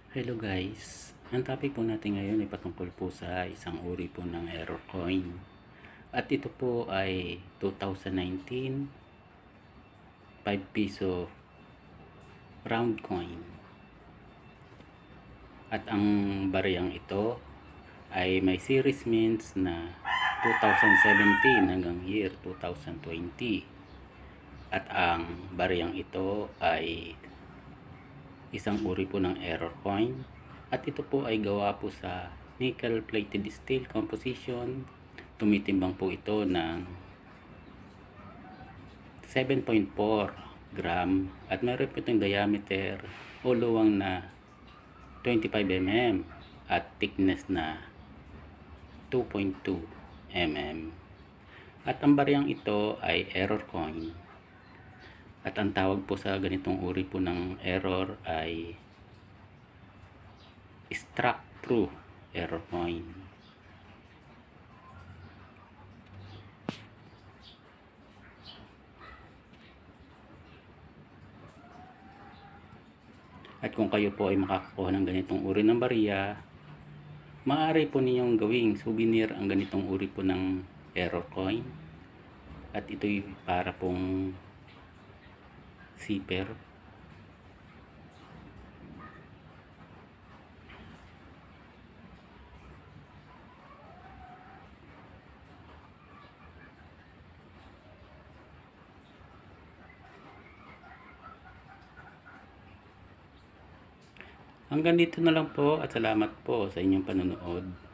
Hello guys, ang topic po natin ngayon ay patungkol po sa isang uri po ng error coin. At ito po ay 2019 5 piso round coin. At ang bariyang ito ay may series mints na 2017 hanggang year 2020. At ang bariyang ito ay isang uri po ng error coin, at ito po ay gawa po sa nickel plated steel composition. Tumitimbang po ito ng 7.4 gram at meron po itong diameter o luwang na 25 mm at thickness na 2.2 mm. At ang bariyang ito ay error coin. At ang tawag po sa ganitong uri po ng error ay struck through error coin. At kung kayo po ay makakakuha ng ganitong uri ng barya, maaari po ninyong gawing souvenir ang ganitong uri po ng error coin. At ito'y para pong zipper. Hanggang dito na lang po at salamat po sa inyong panonood.